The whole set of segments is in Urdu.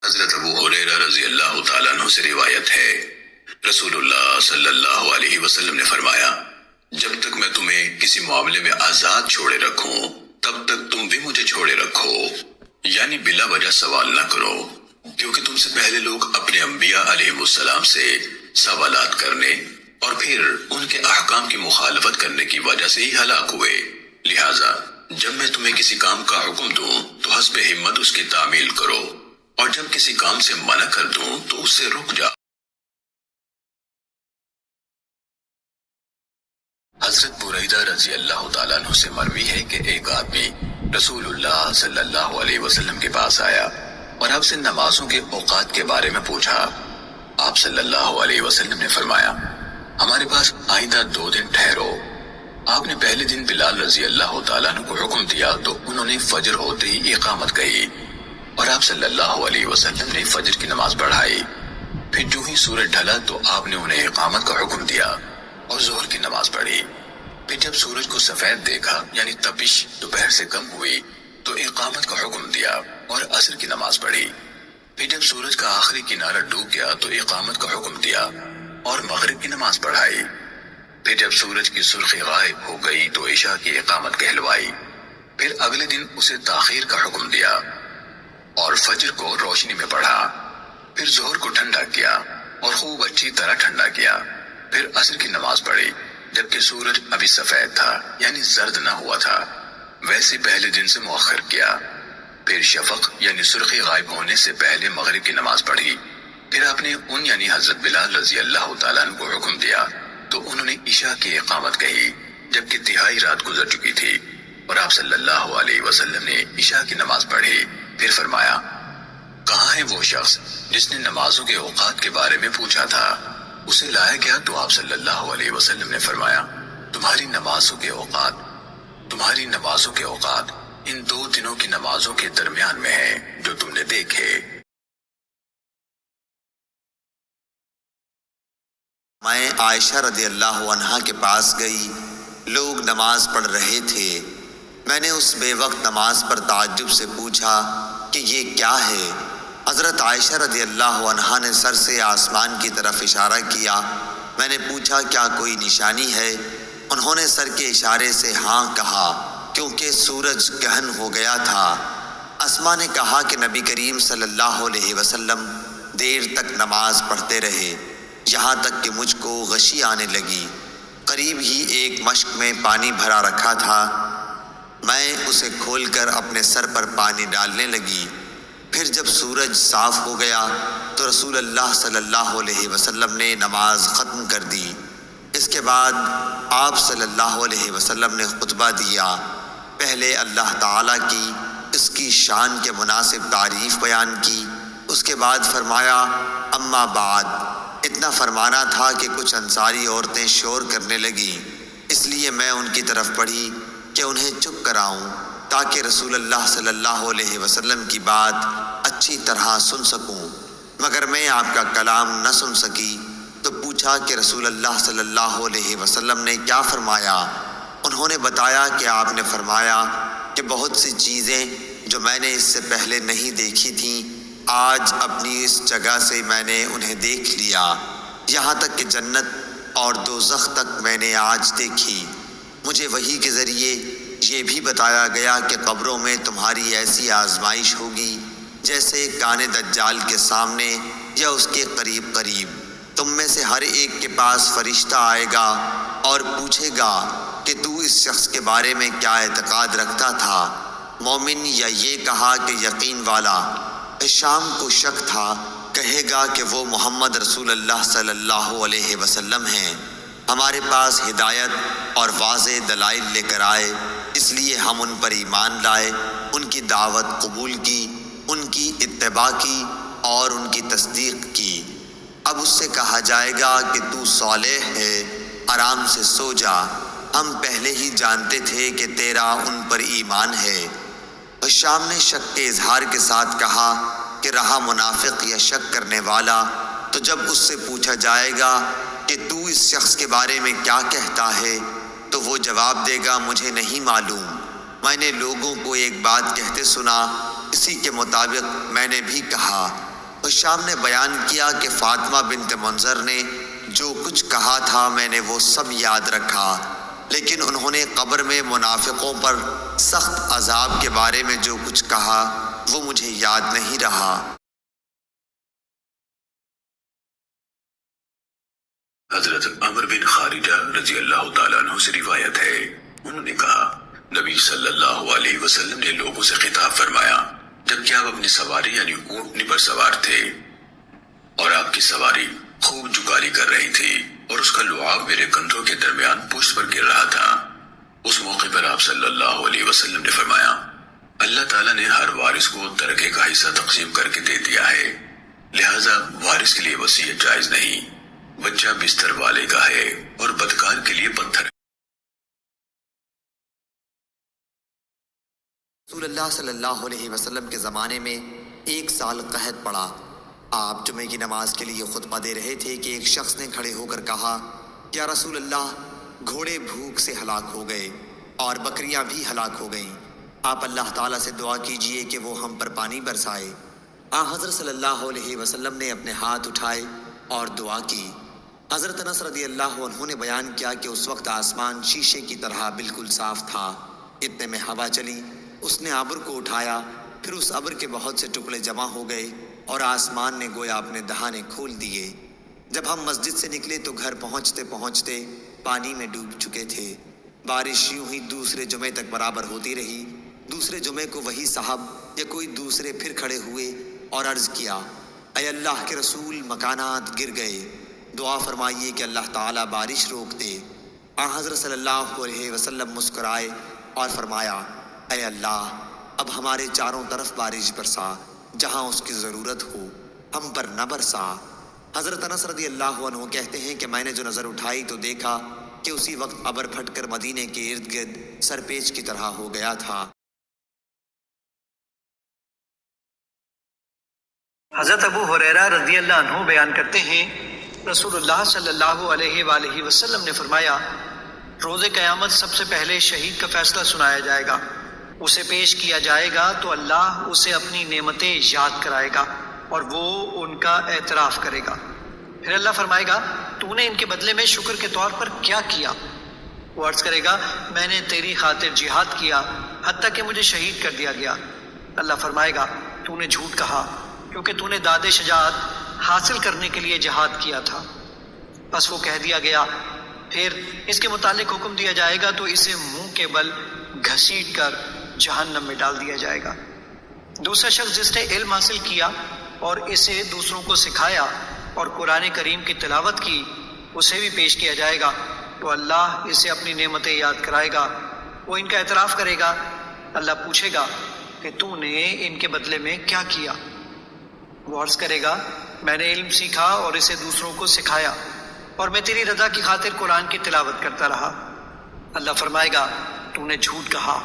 حضرت ابو ہریرہ رضی اللہ تعالیٰ عنہ سے روایت ہے، رسول اللہ صلی اللہ علیہ وسلم نے فرمایا، جب تک میں تمہیں کسی معاملے میں آزاد چھوڑے رکھوں تب تک تم بھی مجھے چھوڑے رکھو، یعنی بلا وجہ سوال نہ کرو، کیونکہ تم سے پہلے لوگ اپنے انبیاء علیہ السلام سے سوالات کرنے اور پھر ان کے احکام کی مخالفت کرنے کی وجہ سے ہی ہلاک ہوئے۔ لہٰذا جب میں تمہیں کسی کام کا حکم دوں تو حسب ہمت اس کی تعمیل کرو، اور جب کسی کام سے منع کر دوں تو اس سے رک جا۔ حضرت بریدہ رضی اللہ تعالیٰ عنہ سے مروی ہے کہ ایک آدمی رسول اللہ صلی اللہ علیہ وسلم کے پاس آیا اور آپ سے نمازوں کے اوقات کے بارے میں پوچھا۔ آپ صلی اللہ علیہ وسلم نے فرمایا، ہمارے پاس آئندہ 2 دن ٹھہرو۔ آپ نے پہلے دن بلال رضی اللہ تعالیٰ عنہ کو حکم دیا تو انہوں نے فجر ہوتے ہی اقامت کہی، اور آپ صلی اللہ علیہ وسلم نے فجر کی نماز پڑھائی۔ پھر جو ہی سورج ڈھلا تو آپ نے انہیں اقامت کا حکم دیا اور ظہر کی نماز پڑھی۔ پھر جب سورج کو سفید دیکھا یعنی تپش دوپہر سے کم ہوئی تو اقامت کا حکم دیا اور عصر کی نماز پڑھی۔ پھر جب سورج کا آخری کنارہ ڈوب گیا تو اقامت کا حکم دیا اور مغرب کی نماز پڑھائی۔ پھر جب سورج کی سرخی غائب ہو گئی تو عشاء کی اقامت کہلوائی۔ پھر اگلے دن اسے تاخیر کا حکم دیا اور فجر کو روشنی میں پڑھا۔ پھر ظہر کو ٹھنڈا کیا اور خوب اچھی طرح ٹھنڈا کیا۔ پھر عصر کی نماز پڑھی جبکہ سورج ابھی سفید تھا یعنی زرد نہ ہوا تھا، ویسے پہلے دن سے مؤخر کیا۔ پھر شفق یعنی سرخی غائب ہونے سے پہلے مغرب کی نماز پڑھی۔ پھر آپ نے ان یعنی حضرت بلال رضی اللہ تعالیٰ عنہ کو حکم دیا تو انہوں نے عشاء کی اقامت کہی جبکہ تہائی رات گزر چکی تھی، اور آپ صلی اللہ علیہ وسلم نے عشاء کی نماز پڑھی۔ پھر فرمایا، کہاں ہے وہ شخص جس نے نمازوں کے اوقات کے بارے میں پوچھا تھا؟ اسے لایا گیا تو آپ صلی اللہ علیہ وسلم نے فرمایا، تمہاری نمازوں کے اوقات ان 2 دنوں کی نمازوں کے درمیان میں ہیں جو تم نے دیکھے۔ میں عائشہ رضی اللہ عنہا کے پاس گئی، لوگ نماز پڑھ رہے تھے۔ میں نے اس بے وقت نماز پر تعجب سے پوچھا کہ یہ کیا ہے؟ حضرت عائشہ رضی اللہ عنہا نے سر سے آسمان کی طرف اشارہ کیا۔ میں نے پوچھا کیا کوئی نشانی ہے؟ انہوں نے سر کے اشارے سے ہاں کہا، کیونکہ سورج گہن ہو گیا تھا۔ اسما نے کہا کہ نبی کریم صلی اللہ علیہ وسلم دیر تک نماز پڑھتے رہے، یہاں تک کہ مجھ کو غشی آنے لگی۔ قریب ہی ایک مشک میں پانی بھرا رکھا تھا، میں اسے کھول کر اپنے سر پر پانی ڈالنے لگی۔ پھر جب سورج صاف ہو گیا تو رسول اللہ صلی اللہ علیہ وسلم نے نماز ختم کر دی۔ اس کے بعد آپ صلی اللہ علیہ وسلم نے خطبہ دیا۔ پہلے اللہ تعالیٰ کی اس کی شان کے مناسب تعریف بیان کی، اس کے بعد فرمایا، اما بعد۔ اتنا فرمانا تھا کہ کچھ انصاری عورتیں شور کرنے لگیں، اس لیے میں ان کی طرف بڑھی کہ انہیں چپ کراؤں تاکہ رسول اللہ صلی اللہ علیہ وسلم کی بات اچھی طرح سن سکوں، مگر میں آپ کا کلام نہ سن سکی۔ تو پوچھا کہ رسول اللہ صلی اللہ علیہ وسلم نے کیا فرمایا؟ انہوں نے بتایا کہ آپ نے فرمایا کہ بہت سی چیزیں جو میں نے اس سے پہلے نہیں دیکھی تھیں، آج اپنی اس جگہ سے میں نے انہیں دیکھ لیا، یہاں تک کہ جنت اور دوزخ تک میں نے آج دیکھی۔ مجھے وحی کے ذریعے یہ بھی بتایا گیا کہ قبروں میں تمہاری ایسی آزمائش ہوگی جیسے کان دجال کے سامنے یا اس کے قریب قریب۔ تم میں سے ہر ایک کے پاس فرشتہ آئے گا اور پوچھے گا کہ تو اس شخص کے بارے میں کیا اعتقاد رکھتا تھا، مومن یا یہ کہا کہ یقین والا؟ شام کو شک تھا، کہے گا کہ وہ محمد رسول اللہ صلی اللہ علیہ وسلم ہیں، ہمارے پاس ہدایت اور واضح دلائل لے کر آئے، اس لیے ہم ان پر ایمان لائے، ان کی دعوت قبول کی، ان کی اتباع کی اور ان کی تصدیق کی۔ اب اس سے کہا جائے گا کہ تو صالح ہے، آرام سے سو جا، ہم پہلے ہی جانتے تھے کہ تیرا ان پر ایمان ہے۔ شام نے شک کے اظہار کے ساتھ کہا کہ رہا منافق یا شک کرنے والا، تو جب اس سے پوچھا جائے گا کہ تو اس شخص کے بارے میں کیا کہتا ہے تو وہ جواب دے گا، مجھے نہیں معلوم، میں نے لوگوں کو ایک بات کہتے سنا، اسی کے مطابق میں نے بھی کہا۔ شام نے بیان کیا کہ فاطمہ بنت منظر نے جو کچھ کہا تھا میں نے وہ سب یاد رکھا، لیکن انہوں نے قبر میں منافقوں پر سخت عذاب کے بارے میں جو کچھ کہا وہ مجھے یاد نہیں رہا۔ حضرت عمر بن خارجہ رضی اللہ تعالیٰ عنہ سے روایت ہے، انہوں نے کہا نبی صلی اللہ علیہ وسلم نے لوگوں سے خطاب فرمایا جبکہ آپ اپنی سواری یعنی اونٹنی پر سوار تھے اور آپ کی سواری خوب جگاری کر رہی تھی اور اس کا لعاب میرے کندھوں کے درمیان پشت پر گر رہا تھا۔ اس موقع پر آپ صلی اللہ علیہ وسلم نے فرمایا اللہ تعالیٰ نے ہر وارث کو ترکے کا حصہ تقسیم کر کے دے دیا ہے، لہذا وارث کے لیے وصیت جائز نہیں، بچہ بستر والے کا ہے اور بدکار کے لیے پتھر۔ رسول اللہ صلی اللہ علیہ وسلم کے زمانے میں 1 سال قحط پڑا۔ آپ جمعے کی نماز کے لیے خطبہ دے رہے تھے کہ ایک شخص نے کھڑے ہو کر کہا یا رسول اللہ، گھوڑے بھوک سے ہلاک ہو گئے اور بکریاں بھی ہلاک ہو گئیں، آپ اللہ تعالیٰ سے دعا کیجئے کہ وہ ہم پر پانی برسائے۔ حضرت صلی اللہ علیہ وسلم نے اپنے ہاتھ اٹھائے اور دعا کی۔ حضرت انس رضی اللہ عنہ نے بیان کیا کہ اس وقت آسمان شیشے کی طرح بالکل صاف تھا، اتنے میں ہوا چلی، اس نے ابر کو اٹھایا، پھر اس ابر کے بہت سے ٹکڑے جمع ہو گئے اور آسمان نے گویا اپنے دہانے کھول دیے۔ جب ہم مسجد سے نکلے تو گھر پہنچتے پہنچتے پانی میں ڈوب چکے تھے۔ بارش یوں ہی دوسرے جمعے تک برابر ہوتی رہی۔ دوسرے جمعے کو وہی صاحب یا کوئی دوسرے پھر کھڑے ہوئے اور عرض کیا اے اللہ کے رسول، مکانات گر گئے، دعا فرمائیے کہ اللہ تعالیٰ بارش روک دے۔ حضرت صلی اللہ علیہ وسلم مسکرائے اور فرمایا اے اللہ، اب ہمارے چاروں طرف بارش برسا، جہاں اس کی ضرورت ہو، ہم پر نہ برسا۔ حضرت انس رضی اللہ عنہ کہتے ہیں کہ میں نے جو نظر اٹھائی تو دیکھا کہ اسی وقت ابر پھٹ کر مدینے کے ارد گرد سرپیچ کی طرح ہو گیا تھا۔ حضرت ابو ہریرہ رضی اللہ عنہ بیان کرتے ہیں رسول اللہ صلی اللہ علیہ وآلہ وسلم نے فرمایا روز قیامت سب سے پہلے شہید کا فیصلہ سنایا جائے گا، اسے پیش کیا جائے گا تو اللہ اسے اپنی نعمتیں یاد کرائے گا اور وہ ان کا اعتراف کرے گا۔ پھر اللہ فرمائے گا تو نے ان کے بدلے میں شکر کے طور پر کیا کیا؟ وہ عرض کرے گا میں نے تیری خاطر جہاد کیا حتیٰ کہ مجھے شہید کر دیا گیا۔ اللہ فرمائے گا تو نے جھوٹ کہا کیونکہ تو نے داد شجاعت حاصل کرنے کے لیے جہاد کیا تھا۔ بس وہ کہہ دیا گیا۔ پھر اس کے متعلق حکم دیا جائے گا تو اسے منہ کے بل گھسیٹ کر جہنم میں ڈال دیا جائے گا۔ دوسرا شخص جس نے علم حاصل کیا اور اسے دوسروں کو سکھایا اور قرآن کریم کی تلاوت کی، اسے بھی پیش کیا جائے گا تو اللہ اسے اپنی نعمتیں یاد کرائے گا، وہ ان کا اعتراف کرے گا۔ اللہ پوچھے گا کہ تو نے ان کے بدلے میں کیا کیا؟ وہ عرض کرے گا میں نے علم سیکھا اور اسے دوسروں کو سکھایا اور میں تیری رضا کی خاطر قرآن کی تلاوت کرتا رہا۔ اللہ فرمائے گا تو نے جھوٹ کہا،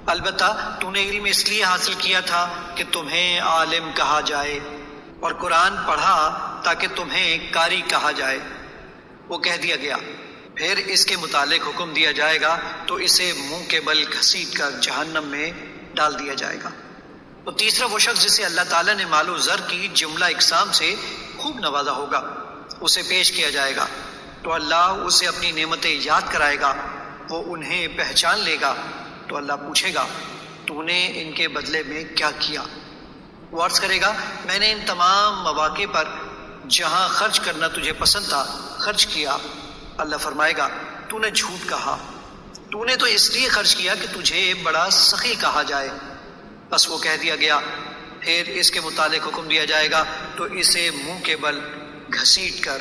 البتہ تو نے علم اس لیے حاصل کیا تھا کہ تمہیں عالم کہا جائے اور قرآن پڑھا تاکہ تمہیں قاری کہا جائے۔ وہ کہہ دیا گیا۔ پھر اس کے متعلق حکم دیا جائے گا تو اسے منہ کے بل گھسیٹ کر جہنم میں ڈال دیا جائے گا۔ تو تیسرا وہ شخص جسے اللہ تعالیٰ نے مال و زر کی جملہ اقسام سے خوب نوازا ہوگا، اسے پیش کیا جائے گا تو اللہ اسے اپنی نعمتیں یاد کرائے گا، وہ انہیں پہچان لے گا تو اللہ پوچھے گا تو نے ان کے بدلے میں کیا کیا؟ وہ عرض کرے گا میں نے ان تمام مواقع پر جہاں خرچ کرنا تجھے پسند تھا خرچ کیا۔ اللہ فرمائے گا تو نے جھوٹ کہا، تو نے تو اس لیے خرچ کیا کہ تجھے بڑا سخی کہا جائے۔ بس وہ کہہ دیا گیا۔ پھر اس کے متعلق حکم دیا جائے گا تو اسے منہ کے بل گھسیٹ کر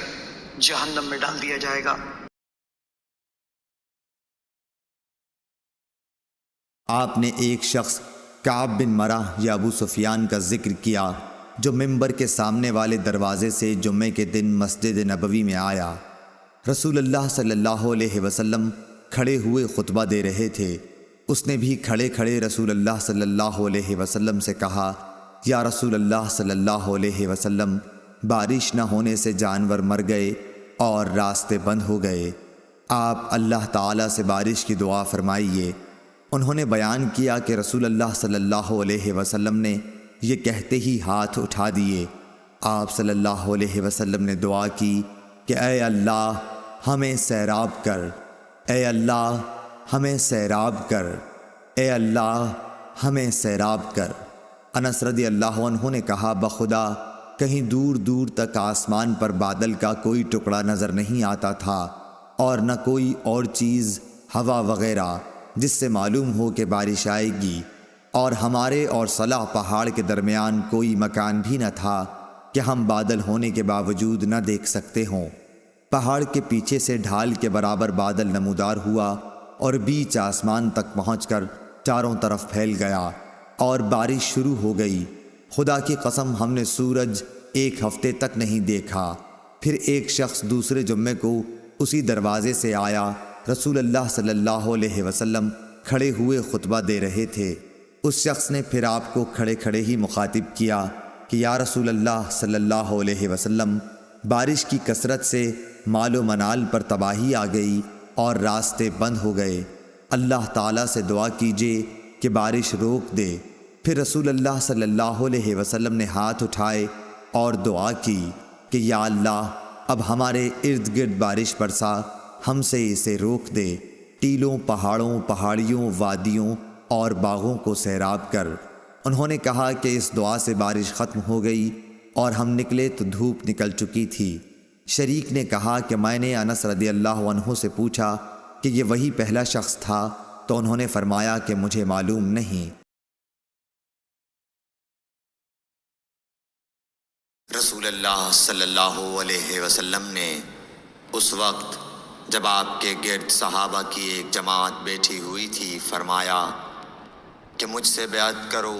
جہنم میں ڈال دیا جائے گا۔ آپ نے ایک شخص کعب بن مرہ یا ابو سفیان کا ذکر کیا جو ممبر کے سامنے والے دروازے سے جمعے کے دن مسجد نبوی میں آیا۔ رسول اللہ صلی اللہ علیہ وسلم کھڑے ہوئے خطبہ دے رہے تھے۔ اس نے بھی کھڑے کھڑے رسول اللہ صلی اللہ علیہ وسلم سے کہا یا رسول اللہ صلی اللہ علیہ وسلم، بارش نہ ہونے سے جانور مر گئے اور راستے بند ہو گئے، آپ اللہ تعالیٰ سے بارش کی دعا فرمائیے۔ انہوں نے بیان کیا کہ رسول اللہ صلی اللہ علیہ وسلم نے یہ کہتے ہی ہاتھ اٹھا دیے۔ آپ صلی اللہ علیہ وسلم نے دعا کی کہ اے اللہ ہمیں سیراب کر، اے اللہ ہمیں سیراب کر، اے اللہ ہمیں سیراب کر۔ انس رضی اللہ عنہ نے کہا بخدا کہیں دور دور تک آسمان پر بادل کا کوئی ٹکڑا نظر نہیں آتا تھا اور نہ کوئی اور چیز ہوا وغیرہ جس سے معلوم ہو کہ بارش آئے گی، اور ہمارے اور صلح پہاڑ کے درمیان کوئی مکان بھی نہ تھا کہ ہم بادل ہونے کے باوجود نہ دیکھ سکتے ہوں۔ پہاڑ کے پیچھے سے ڈھال کے برابر بادل نمودار ہوا اور بیچ آسمان تک پہنچ کر چاروں طرف پھیل گیا اور بارش شروع ہو گئی۔ خدا کی قسم ہم نے سورج ایک ہفتے تک نہیں دیکھا۔ پھر ایک شخص دوسرے جمعے کو اسی دروازے سے آیا۔ رسول اللہ صلی اللہ علیہ وسلم کھڑے ہوئے خطبہ دے رہے تھے۔ اس شخص نے پھر آپ کو کھڑے کھڑے ہی مخاطب کیا کہ یا رسول اللہ صلی اللہ علیہ وسلم، بارش کی کثرت سے مال و منال پر تباہی آ گئی اور راستے بند ہو گئے، اللہ تعالیٰ سے دعا کیجیے کہ بارش روک دے۔ پھر رسول اللہ صلی اللہ علیہ وسلم نے ہاتھ اٹھائے اور دعا کی کہ یا اللہ اب ہمارے ارد گرد بارش برسا، ہم سے اسے روک دے، ٹیلوں، پہاڑوں، پہاڑیوں، وادیوں اور باغوں کو سیراب کر۔ انہوں نے کہا کہ اس دعا سے بارش ختم ہو گئی اور ہم نکلے تو دھوپ نکل چکی تھی۔ شریک نے کہا کہ میں نے انس رضی اللہ عنہ سے پوچھا کہ یہ وہی پہلا شخص تھا، تو انہوں نے فرمایا کہ مجھے معلوم نہیں۔ رسول اللہ صلی اللہ علیہ وسلم نے اس وقت جب آپ کے گرد صحابہ کی ایک جماعت بیٹھی ہوئی تھی فرمایا کہ مجھ سے بیعت کرو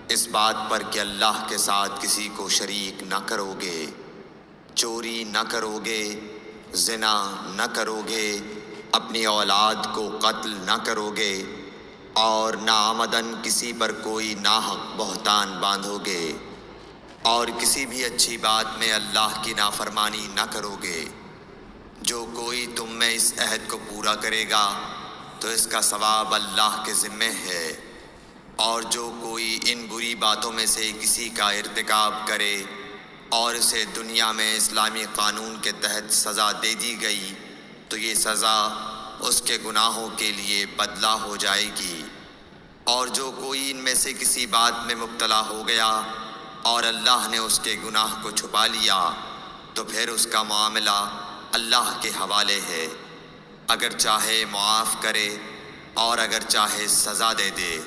اس بات پر کہ اللہ کے ساتھ کسی کو شریک نہ کرو گے، چوری نہ کرو گے، زنا نہ کرو گے، اپنی اولاد کو قتل نہ کرو گے، اور نہ آمدن کسی پر کوئی ناحق بہتان باندھو گے، اور کسی بھی اچھی بات میں اللہ کی نافرمانی نہ کرو گے۔ جو کوئی تم میں اس عہد کو پورا کرے گا تو اس کا ثواب اللہ کے ذمے ہے، اور جو کوئی ان بری باتوں میں سے کسی کا ارتکاب کرے اور اسے دنیا میں اسلامی قانون کے تحت سزا دے دی گئی تو یہ سزا اس کے گناہوں کے لیے بدلہ ہو جائے گی، اور جو کوئی ان میں سے کسی بات میں مبتلا ہو گیا اور اللہ نے اس کے گناہ کو چھپا لیا تو پھر اس کا معاملہ اللہ کے حوالے ہے، اگر چاہے معاف کرے اور اگر چاہے سزا دے دے۔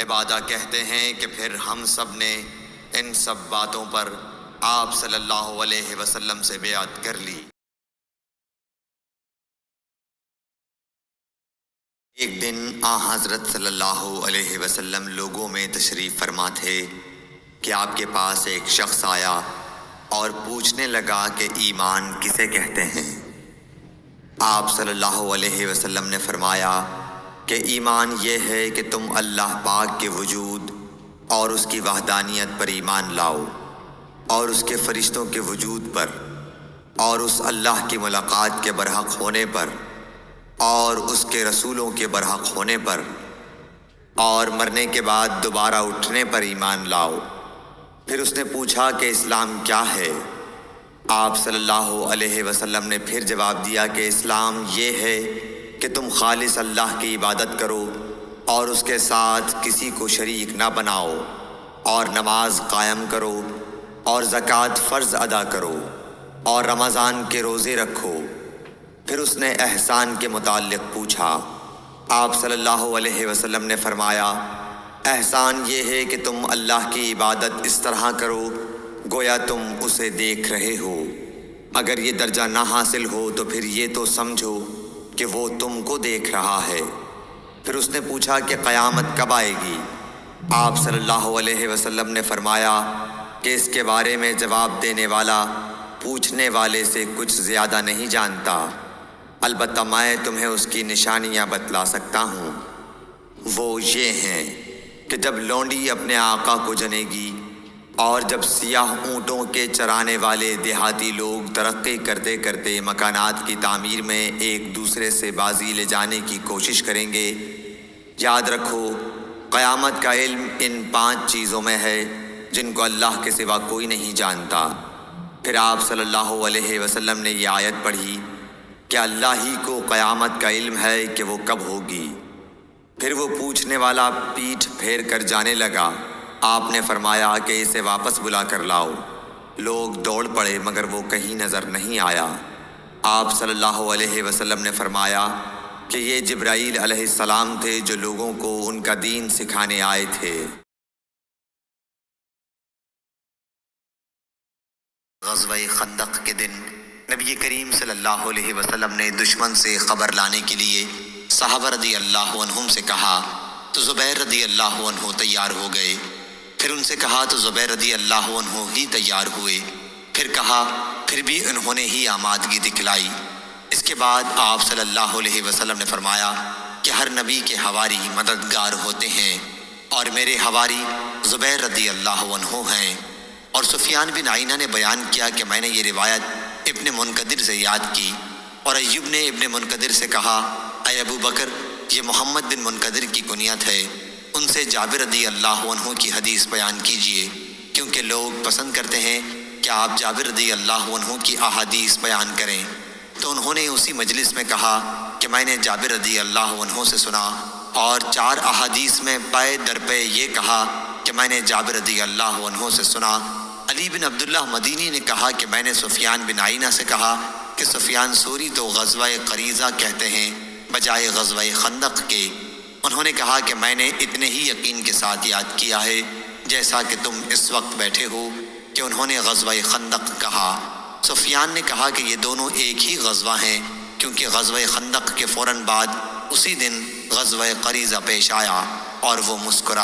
عبادہ کہتے ہیں کہ پھر ہم سب نے ان سب باتوں پر آپ صلی اللہ علیہ وسلم سے بیعت کر لی۔ ایک دن حضرت صلی اللہ علیہ وسلم لوگوں میں تشریف فرما تھے کہ آپ کے پاس ایک شخص آیا اور پوچھنے لگا کہ ایمان کسے کہتے ہیں؟ آپ صلی اللہ علیہ وسلم نے فرمایا کہ ایمان یہ ہے کہ تم اللہ پاک کے وجود اور اس کی وحدانیت پر ایمان لاؤ، اور اس کے فرشتوں کے وجود پر، اور اس اللہ کی ملاقات کے برحق ہونے پر، اور اس کے رسولوں کے برحق ہونے پر، اور مرنے کے بعد دوبارہ اٹھنے پر ایمان لاؤ۔ پھر اس نے پوچھا کہ اسلام کیا ہے؟ آپ صلی اللہ علیہ وسلم نے پھر جواب دیا کہ اسلام یہ ہے کہ تم خالص اللہ کی عبادت کرو اور اس کے ساتھ کسی کو شریک نہ بناؤ، اور نماز قائم کرو، اور زکوٰۃ فرض ادا کرو، اور رمضان کے روزے رکھو۔ پھر اس نے احسان کے متعلق پوچھا۔ آپ صلی اللہ علیہ وسلم نے فرمایا احسان یہ ہے کہ تم اللہ کی عبادت اس طرح کرو گویا تم اسے دیکھ رہے ہو۔ اگر یہ درجہ نہ حاصل ہو تو پھر یہ تو سمجھو کہ وہ تم کو دیکھ رہا ہے۔ پھر اس نے پوچھا کہ قیامت کب آئے گی؟ آپ صلی اللہ علیہ وسلم نے فرمایا کہ اس کے بارے میں جواب دینے والا پوچھنے والے سے کچھ زیادہ نہیں جانتا، البتہ میں تمہیں اس کی نشانیاں بتلا سکتا ہوں۔ وہ یہ ہیں کہ جب لونڈی اپنے آقا کو جنے گی، اور جب سیاہ اونٹوں کے چرانے والے دیہاتی لوگ ترقی کرتے کرتے مکانات کی تعمیر میں ایک دوسرے سے بازی لے جانے کی کوشش کریں گے، یاد رکھو قیامت کا علم ان 5 چیزوں میں ہے جن کو اللہ کے سوا کوئی نہیں جانتا۔ پھر آپ صلی اللہ علیہ وسلم نے یہ آیت پڑھی کہ اللہ ہی کو قیامت کا علم ہے کہ وہ کب ہوگی۔ پھر وہ پوچھنے والا پیٹھ پھیر کر جانے لگا۔ آپ نے فرمایا کہ اسے واپس بلا کر لاؤ۔ لوگ دوڑ پڑے مگر وہ کہیں نظر نہیں آیا۔ آپ صلی اللہ علیہ وسلم نے فرمایا کہ یہ جبرائیل علیہ السلام تھے جو لوگوں کو ان کا دین سکھانے آئے تھے۔ غزوہ خندق کے دن نبی کریم صلی اللہ علیہ وسلم نے دشمن سے خبر لانے کے لیے صحابہ رضی اللہ عنہم سے کہا تو زبیر رضی اللہ عنہ تیار ہو گئے۔ پھر ان سے کہا تو زبیر رضی اللہ عنہ ہی تیار ہوئے۔ پھر کہا پھر بھی انہوں نے ہی آمادگی دکھلائی۔ اس کے بعد آپ صلی اللہ علیہ وسلم نے فرمایا کہ ہر نبی کے حواری مددگار ہوتے ہیں اور میرے حواری زبیر رضی اللہ عنہ ہیں۔ اور سفیان بن عینہ نے بیان کیا کہ میں نے یہ روایت ابن منقدر سے یاد کی، اور ایوب نے ابن منقدر سے کہا اے ابو بکر یہ محمد بن منقدر کی کنیت ہے، ان سے جابر رضی اللہ عنہ کی حدیث بیان کیجیے، کیونکہ لوگ پسند کرتے ہیں کہ آپ جابر رضی اللہ عنہ کی احادیث بیان کریں۔ تو انہوں نے اسی مجلس میں کہا کہ میں نے جابر رضی اللہ عنہ سے سنا، اور 4 احادیث میں پے در پے یہ کہا کہ میں نے جابر رضی اللہ عنہ سے سنا۔ علی بن عبداللہ مدینی نے کہا کہ میں نے سفیان بن عینہ سے کہا کہ سفیان سوری تو غزوہ قریظہ کہتے ہیں بجائے غزوہ خندق کے۔ انہوں نے کہا کہ میں نے اتنے ہی یقین کے ساتھ یاد کیا ہے جیسا کہ تم اس وقت بیٹھے ہو کہ انہوں نے غزوہ خندق کہا۔ سفیان نے کہا کہ یہ دونوں ایک ہی غزوہ ہیں، کیونکہ غزوہ خندق کے فوراً بعد اسی دن غزوہ قریظہ پیش آیا، اور وہ مسکرا